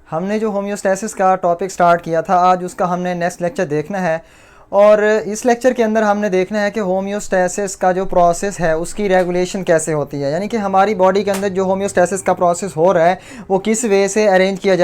हमने जो होम्योस्टैसिस का टॉपिक स्टार्ट किया था, आज उसका हमने नेक्स्ट लेक्चर देखना है। और इस लेक्चर के अंदर हमने देखना है कि होम्योस्टैसिस का जो प्रोसेस है उसकी रेगुलेशन कैसे होती है, यानी कि हमारी बॉडी के अंदर जो होम्योस्टैसिस का प्रोसेस हो रहा है वो किस वे से अरेंज किया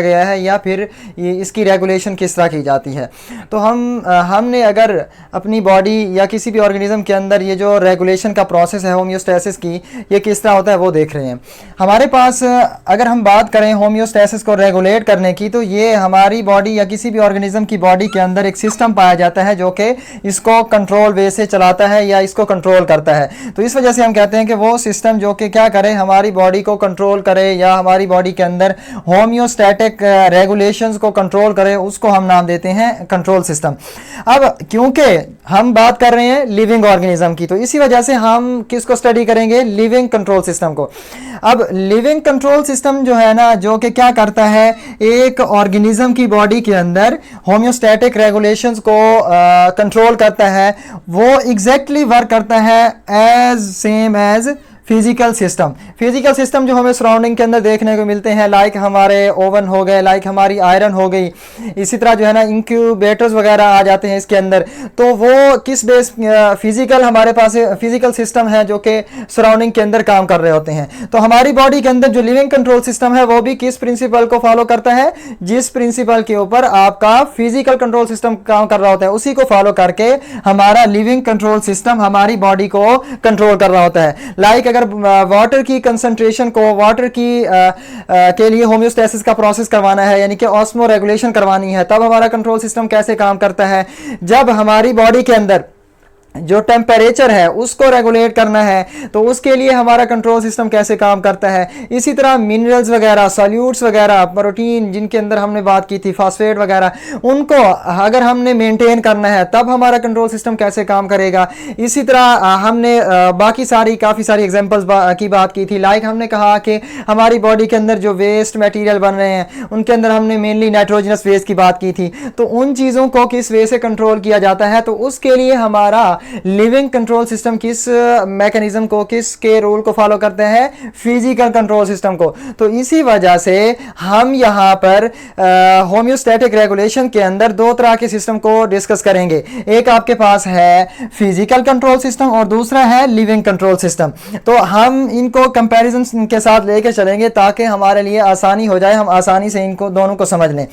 गया है, या फिर इसकी रेगुलेशन किस तरह की जाती है। तो हमने अगर अपनी बॉडी या किसी भी ऑर्गेनिज्म के अंदर ये जो रेगुलेशन का प्रोसेस है होम्योस्टैसिस की, ये किस तरह होता है वो देख रहे हैं। हमारे पास अगर हम बात करें होम्योस्टैसिस को रेगुलेट करने की, तो ये हमारी बॉडी या किसी भी ऑर्गेनिज्म की बॉडी के अंदर एक सिस्टम पाया जाता है जो कि इसको कंट्रोल वे से चलाता है या इसको कंट्रोल करता है। तो इस वजह से हम कहते हैं कि वो सिस्टम जो कि क्या करे, हमारी बॉडी को कंट्रोल करे या हमारी बॉडी के अंदर होम्योस्टैटिक रेगुलेशंस को कंट्रोल करे, उसको हम नाम देते हैं कंट्रोल सिस्टम। अब क्योंकि हम बात कर रहे हैं लिविंग ऑर्गेनिज्म की, तो इसी वजह से हम किसको स्टडी करेंगे, लिविंग कंट्रोल सिस्टम को। अब लिविंग कंट्रोल सिस्टम जो है ना, जो कि क्या करता है, एक ऑर्गेनिज्म की बॉडी के अंदर होम्योस्टैटिक रेगुलेशंस को कंट्रोल करता है, वो एग्जैक्टली वर्क करता है as same as physical system जो हमें सराउंडिंग के अंदर देखने को मिलते हैं, लाइक हमारे ओवन हो गए, लाइक हमारी आयरन हो गई, इसी तरह जो है ना इंक्यूबेटर्स वगैरह आ जाते हैं इसके अंदर। तो वो किस बेस फिजिकल, हमारे पास फिजिकल सिस्टम है जो कि सराउंडिंग के अंदर काम कर रहे होते हैं। तो हमारी बॉडी के अंदर जो लिविंग कंट्रोल सिस्टम है वो भी किस प्रिंसिपल को फॉलो करता है, जिस प्रिंसिपल के ऊपर आपका फिजिकल कंट्रोल सिस्टम काम कर रहा होता है उसी को फॉलो करके हमारा लिविंग कंट्रोल सिस्टम हमारी बॉडी को कंट्रोल कर रहा होता है। लाइक अगर वाटर की कंसंट्रेशन को, वाटर की के लिए होम्योस्टैसिस का प्रोसेस करवाना है, यानी कि ऑस्मो रेगुलेशन करवानी है, तब हमारा कंट्रोल सिस्टम कैसे काम करता है, जब हमारी बॉडी के अंदर जो टेम्परेचर है उसको रेगुलेट करना है, तो उसके लिए हमारा कंट्रोल सिस्टम कैसे काम करता है। इसी तरह मिनरल्स वगैरह, सॉल्यूट्स वगैरह, प्रोटीन जिनके अंदर हमने बात की थी, फास्फेट वगैरह, उनको अगर हमने मेंटेन करना है तब हमारा कंट्रोल सिस्टम कैसे काम करेगा। इसी तरह हमने बाकी काफ़ी सारी एग्जांपल्स की बात की थी। लाइक हमने कहा कि हमारी बॉडी के अंदर जो वेस्ट मटेरियल बन रहे हैं उनके अंदर हमने मेनली नाइट्रोजनस वेस्ट की बात की थी। तो उन चीज़ों को किस वे से कंट्रोल किया जाता है, तो उसके लिए हमारा लिविंग कंट्रोल सिस्टम किस मैकेनिज्म को, किसके रूल को फॉलो करते हैं, फिजिकल कंट्रोल सिस्टम को। तो इसी वजह से हम यहाँ पर होम्योस्टैटिक रेगुलेशन के अंदर दो तरह के सिस्टम को डिस्कस करेंगे। एक आपके पास है फिजिकल कंट्रोल सिस्टम और दूसरा है लिविंग कंट्रोल सिस्टम। तो हम इनको कंपैरिजन के साथ लेके चलेंगे ताकि हमारे लिए आसानी हो जाए, हम आसानी से इनको दोनों को समझ लें।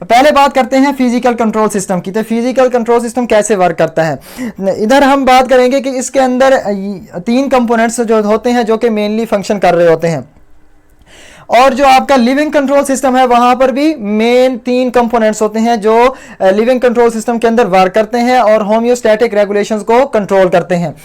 पहले बात करते हैं फिजिकल कंट्रोल सिस्टम की। तो फिजिकल कंट्रोल सिस्टम कैसे वर्क करता है, इधर हम बात करेंगे कि इसके अंदर 3 कंपोनेंट्स जो होते हैं जो कि मेनली फंक्शन कर रहे होते हैं, और जो आपका लिविंग कंट्रोल सिस्टम है वहां पर भी मेन 3 कंपोनेंट्स होते हैं जो लिविंग कंट्रोल सिस्टम के अंदर वर्क करते हैं और होम्योस्टैटिक रेगुलेशंस को कंट्रोल करते हैं।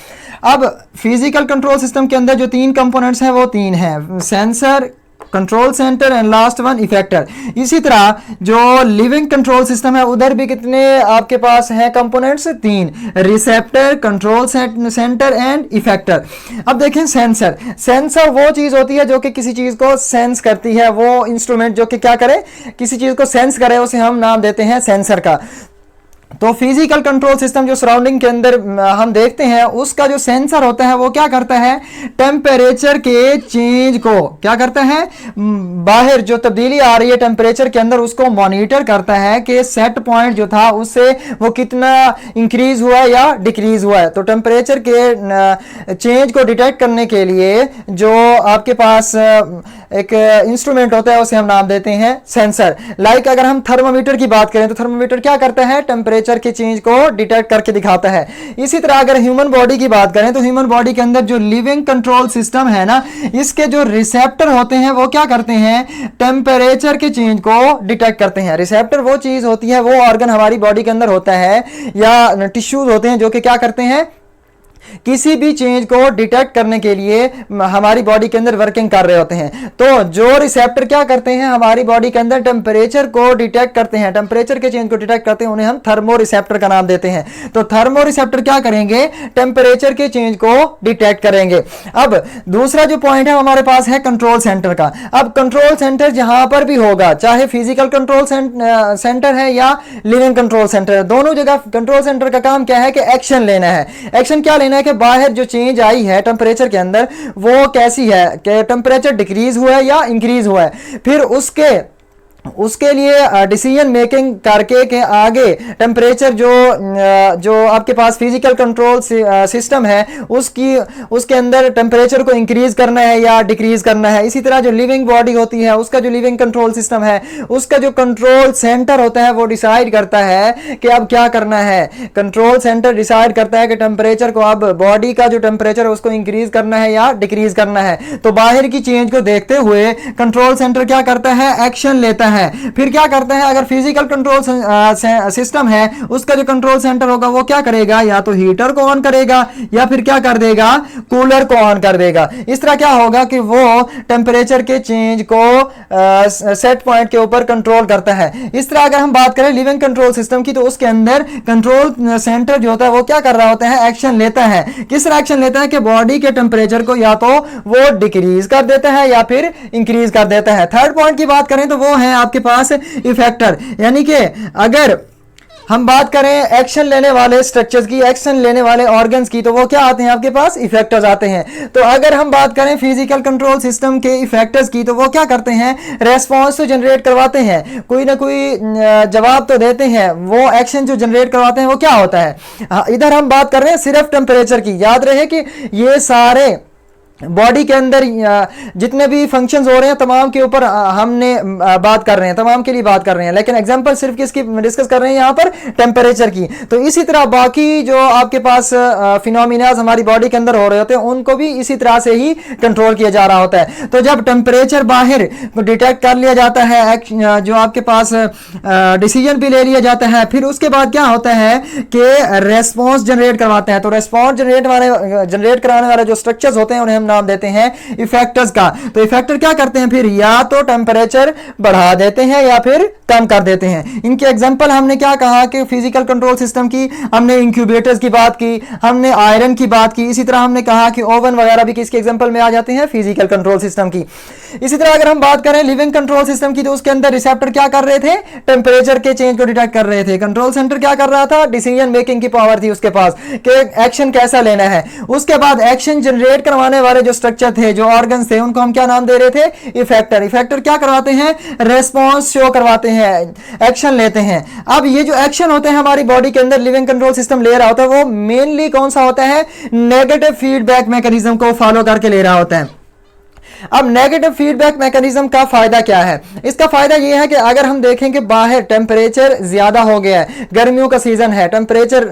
अब फिजिकल कंट्रोल सिस्टम के अंदर जो 3 कंपोनेंट्स हैं वो 3 हैं, sensor, control centre and last one effector. इसी तरह जो लिविंग कंट्रोल सिस्टम है उधर भी कितने आपके पास हैं components, 3, receptor, control centre and effector. अब देखें सेंसर वो चीज होती है जो कि किसी चीज को सेंस करती है, वो इंस्ट्रूमेंट जो कि क्या करे, किसी चीज को सेंस करे, उसे हम नाम देते हैं सेंसर का। तो फिजिकल कंट्रोल सिस्टम जो सराउंडिंग के अंदर हम देखते हैं उसका जो सेंसर होता है वो क्या करता है, टेम्परेचर के चेंज को क्या करता है, बाहर जो तब्दीली आ रही है टेम्परेचर के अंदर उसको मॉनिटर करता है कि सेट पॉइंट जो था उससे वो कितना इंक्रीज हुआ या डिक्रीज हुआ है। तो टेम्परेचर के चेंज को डिटेक्ट करने के लिए जो आपके पास एक इंस्ट्रूमेंट होता है उसे हम नाम देते हैं सेंसर। लाइक अगर हम थर्मामीटर की बात करें तो थर्मामीटर क्या करता है, टेम्परेचर के चेंज को डिटेक्ट करके दिखाता है। इसी तरह अगर ह्यूमन बॉडी की बात करें तो ह्यूमन बॉडी के अंदर जो लिविंग कंट्रोल सिस्टम है ना, इसके जो रिसेप्टर होते हैं वो क्या करते हैं, टेम्परेचर के चेंज को डिटेक्ट करते हैं। रिसेप्टर वो चीज होती है, वो ऑर्गन हमारी बॉडी के अंदर होता है या टिश्यूज होते हैं जो कि क्या करते हैं, किसी भी चेंज को डिटेक्ट करने के लिए हमारी बॉडी के अंदर वर्किंग कर रहे होते हैं। तो जो रिसेप्टर क्या करते हैं, हमारी बॉडी के अंदर टेम्परेचर को डिटेक्ट करते हैं, टेम्परेचर के चेंज को डिटेक्ट करते हैं, उन्हें हम थर्मो रिसेप्टर का नाम देते हैं। तो थर्मो रिसेप्टर क्या करेंगे, टेम्परेचर के चेंज को डिटेक्ट करेंगे। अब दूसरा जो पॉइंट है हमारे पास है कंट्रोल सेंटर का। अब कंट्रोल सेंटर जहां पर भी होगा, चाहे फिजिकल कंट्रोल सेंटर है या लिविंग कंट्रोल सेंटर है, दोनों जगह कंट्रोल सेंटर का काम क्या है कि एक्शन लेना है। एक्शन क्या लेना है कि बाहर जो चेंज आई है टेम्परेचर के अंदर वो कैसी है, कि टेम्परेचर डिक्रीज हुआ है या इंक्रीज हुआ है। फिर उसके उसके लिए डिसीजन मेकिंग करके के आगे टेम्परेचर जो आपके पास फिजिकल कंट्रोल सिस्टम है उसके अंदर टेम्परेचर को इंक्रीज करना है या डिक्रीज करना है। इसी तरह जो लिविंग बॉडी होती है उसका जो लिविंग कंट्रोल सिस्टम है उसका जो कंट्रोल सेंटर होता है वो डिसाइड करता है कि अब क्या करना है। कंट्रोल सेंटर डिसाइड करता है कि टेम्परेचर को, अब बॉडी का जो टेम्परेचर है उसको इंक्रीज करना है या डिक्रीज करना है। तो बाहर की चेंज को देखते हुए कंट्रोल सेंटर क्या करता है, एक्शन लेता है। फिर क्या करते हैं, अगर फिजिकल कंट्रोल सिस्टम है उसका जो कंट्रोल सेंटर होगा वो क्या करेगा, या तो हीटर को ऑन करेगा या फिर क्या कर देगा, कूलर को ऑन कर देगा। इस तरह क्या होगा कि वो टेम्परेचर के चेंज को सेट पॉइंट के ऊपर कंट्रोल करता है। इस तरह अगर हम बात करें लिविंग कंट्रोल सिस्टम की तो उसके अंदर कंट्रोल सेंटर जो होता है वो क्या कर रहा होता है, एक्शन लेता है। किस तरह एक्शन लेता है कि बॉडी के टेम्परेचर को या तो वो डिक्रीज कर देता है या फिर इंक्रीज कर देता है। थर्ड पॉइंट की बात करें तो वो है आपके पास इफेक्टर, यानी कि अगर हम बात करें एक्शन लेने वाले स्ट्रक्चर्स की, एक्शन लेने वाले ऑर्गन्स की, तो वो क्या आते हैं आपके पास, इफेक्टर्स आते हैं। तो अगर हम बात करें फिजिकल कंट्रोल सिस्टम के इफेक्टर्स की तो वो क्या करते हैं, रेस्पॉन्स तो जनरेट करवाते हैं, कोई ना कोई जवाब तो देते हैं। वो एक्शन जो जनरेट करवाते हैं वो क्या होता है। इधर हम बात कर रहे हैं सिर्फ टेम्परेचर की। याद रहे कि ये सारे बॉडी के अंदर जितने भी फंक्शंस हो रहे हैं तमाम के ऊपर हमने बात कर रहे हैं, तमाम के लिए बात कर रहे हैं, लेकिन एग्जांपल सिर्फ किसकी डिस्कस कर रहे हैं यहाँ पर, टेम्परेचर की। तो इसी तरह बाकी जो आपके पास फिनोमिनाज हमारी बॉडी के अंदर हो रहे होते हैं उनको भी इसी तरह से ही कंट्रोल किया जा रहा होता है। तो जब टेम्परेचर बाहर डिटेक्ट कर लिया जाता है, जो आपके पास डिसीजन भी ले लिया जाता है, फिर उसके बाद क्या होता है कि रेस्पॉन्स जनरेट करवाते हैं। तो रेस्पॉन्स जनरेट कराने वाले जो स्ट्रक्चर्स होते हैं उन्हें हम नाम देते हैं इफेक्टर्स का। तो इफेक्टर क्या करते हैं, फिर या तो टेम्परेचर बढ़ा देते हैं या फिर कम कर देते हैं। इनके एग्जांपल हमने क्या कहा कि फिजिकल कंट्रोल सिस्टम की हमने इंक्यूबेटर्स की बात की, हमने आयरन की बात की, इसी तरह हमने कहा कि ओवन वगैरह भी किसके एग्जांपल में आ जाते हैं, फिजिकल कंट्रोल सिस्टम की। इसी तरह अगर हम बात करें लिविंग कंट्रोल सिस्टम की तो उसके अंदर रिसेप्टर क्या कर रहे थे, टेम्परेचर के चेंज को डिटेक्ट कर रहे थे। कंट्रोल सेंटर क्या कर रहा था, डिसीजन मेकिंग की पावर थी उसके पास कि एक्शन कैसा लेना है। उसके बाद एक्शन जनरेट करवाने वाले जो स्ट्रक्चर थे, जो ऑर्गन्स थे, उनको हम क्या नाम दे रहे थे, इफेक्टर। इफेक्टर क्या करवाते हैं, रेस्पॉन्स शो करवाते हैं, एक्शन लेते हैं। अब ये जो एक्शन होते हैं हमारी बॉडी के अंदर लिविंग कंट्रोल सिस्टम ले रहा होता है वो मेनली कौन सा होता है, नेगेटिव फीडबैक मैकेनिज्म को फॉलो करके ले रहा होता है। अब नेगेटिव फीडबैक मैकेनिज्म का फायदा क्या है, इसका फायदा यह है कि अगर हम देखें कि बाहर टेम्परेचर ज्यादा हो गया है, गर्मियों का सीजन है, टेम्परेचर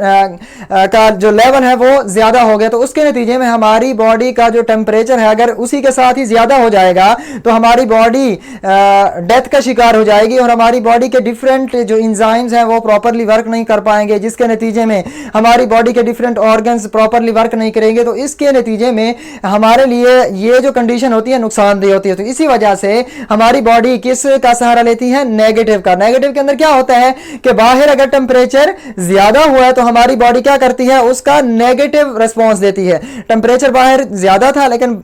का जो लेवल है वो ज्यादा हो गया, तो उसके नतीजे में हमारी बॉडी का जो टेम्परेचर है अगर उसी के साथ ही ज्यादा हो जाएगा तो हमारी बॉडी डेथ का शिकार हो जाएगी और हमारी बॉडी के डिफरेंट जो इंजाइम्स हैं वो प्रॉपरली वर्क नहीं कर पाएंगे, जिसके नतीजे में हमारी बॉडी के डिफरेंट ऑर्गन्स प्रॉपरली वर्क नहीं करेंगे। तो इसके नतीजे में हमारे लिए ये जो कंडीशन होती है नुकसानदेह होती है। तो इसी वजह से हमारी बॉडी किस का सहारा लेती है, नेगेटिव का। नेगेटिव के अंदर क्या होता है कि बाहर अगर टेम्परेचर ज्यादा हुआ है तो हमारी बॉडी क्या करती है, उसका नेगेटिव रिस्पॉन्स देती है। टेम्परेचर बाहर ज्यादा था लेकिन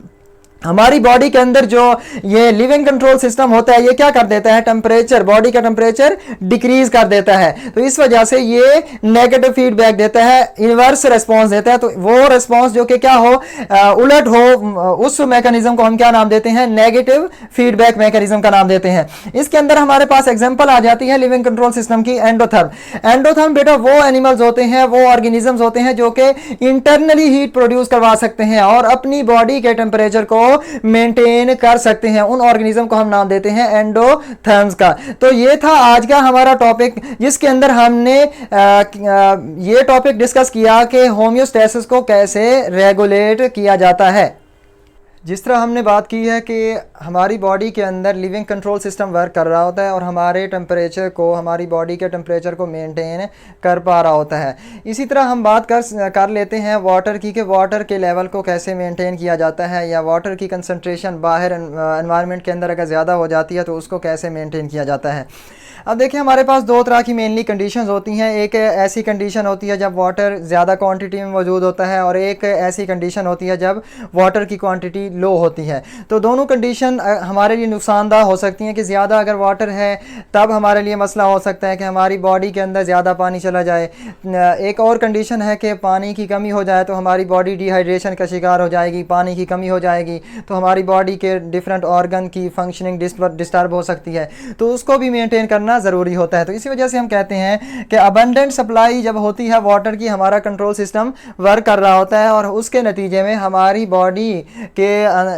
हमारी बॉडी के अंदर जो ये लिविंग कंट्रोल सिस्टम होता है ये क्या कर देता है, टेम्परेचर, बॉडी का टेम्परेचर डिक्रीज कर देता है। तो इस वजह से ये नेगेटिव फीडबैक देता है, इनवर्स रिस्पांस देता है। तो वो रिस्पांस जो कि क्या हो, उलट हो, उस मैकेनिज्म को हम क्या नाम देते हैं, नेगेटिव फीडबैक मैकेनिज्म का नाम देते हैं। इसके अंदर हमारे पास एग्जांपल आ जाती है लिविंग कंट्रोल सिस्टम की, एंडोथर्म। एंडोथर्म बेटा वो एनिमल्स होते हैं, वो ऑर्गेनिजम्स होते हैं जो कि इंटरनली हीट प्रोड्यूस करवा सकते हैं और अपनी बॉडी के टेम्परेचर को मेंटेन कर सकते हैं। उन ऑर्गेनिज्म को हम नाम देते हैं एंडोथर्म्स का। तो ये था आज का हमारा टॉपिक, जिसके अंदर हमने ये टॉपिक डिस्कस किया कि होम्योस्टेसिस को कैसे रेगुलेट किया जाता है। जिस तरह हमने बात की है कि हमारी बॉडी के अंदर लिविंग कंट्रोल सिस्टम वर्क कर रहा होता है और हमारे टेम्परेचर को, हमारी बॉडी के टेम्परेचर को मेंटेन कर पा रहा होता है। इसी तरह हम बात कर लेते हैं वाटर की, कि वाटर के लेवल को कैसे मेंटेन किया जाता है, या वाटर की कंसंट्रेशन बाहर एनवायरनमेंट के अंदर अगर ज़्यादा हो जाती है तो उसको कैसे मेंटेन किया जाता है। अब देखिए हमारे पास दो तरह की मेनली कंडीशंस होती हैं। एक ऐसी कंडीशन होती है जब वाटर ज़्यादा क्वांटिटी में मौजूद होता है, और एक ऐसी कंडीशन होती है जब वाटर की क्वांटिटी लो होती है। तो दोनों कंडीशन हमारे लिए नुकसानदाह हो सकती हैं कि ज़्यादा अगर वाटर है तब हमारे लिए मसला हो सकता है कि हमारी बॉडी के अंदर ज़्यादा पानी चला जाए। एक और कंडीशन है कि पानी की कमी हो जाए तो हमारी बॉडी डिहाइड्रेशन का शिकार हो जाएगी, पानी की कमी हो जाएगी तो हमारी बॉडी के डिफरेंट ऑर्गन की फंक्शनिंग डिस्टर्ब हो सकती है, तो उसको भी मेंटेन करना ज़रूरी होता है। तो इसी वजह से हम कहते हैं कि अबंडेंट सप्लाई जब होती है वाटर की, हमारा कंट्रोल सिस्टम वर्क कर रहा होता है और उसके नतीजे में हमारी बॉडी के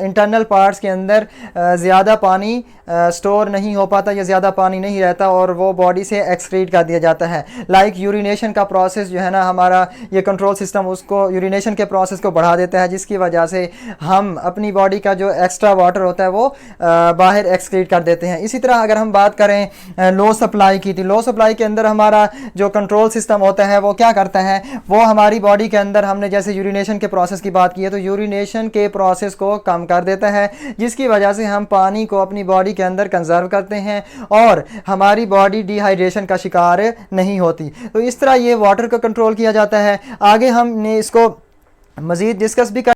इंटरनल पार्ट्स के अंदर ज़्यादा पानी स्टोर नहीं हो पाता या ज़्यादा पानी नहीं रहता और वो बॉडी से एक्सक्रीट कर दिया जाता है। लाइक यूरिनेशन का प्रोसेस जो है ना, हमारा ये कंट्रोल सिस्टम उसको यूरिनेशन के प्रोसेस को बढ़ा देता है, जिसकी वजह से हम अपनी बॉडी का जो एक्स्ट्रा वाटर होता है वो बाहर एक्सक्रीट कर देते हैं। इसी तरह अगर हम बात करें लो सप्लाई की, तो लो सप्लाई के अंदर हमारा जो कंट्रोल सिस्टम होता है वो क्या करता है, वो हमारी बॉडी के अंदर, हमने जैसे यूरिनेशन के प्रोसेस की बात की है, तो यूरिनेशन के प्रोसेस को कम कर देता है, जिसकी वजह से हम पानी को अपनी बॉडी के अंदर कंजर्व करते हैं और हमारी बॉडी डिहाइड्रेशन का शिकार नहीं होती। तो इस तरह ये वाटर को कंट्रोल किया जाता है। आगे हमने इसको मज़ीद डिस्कस भी कर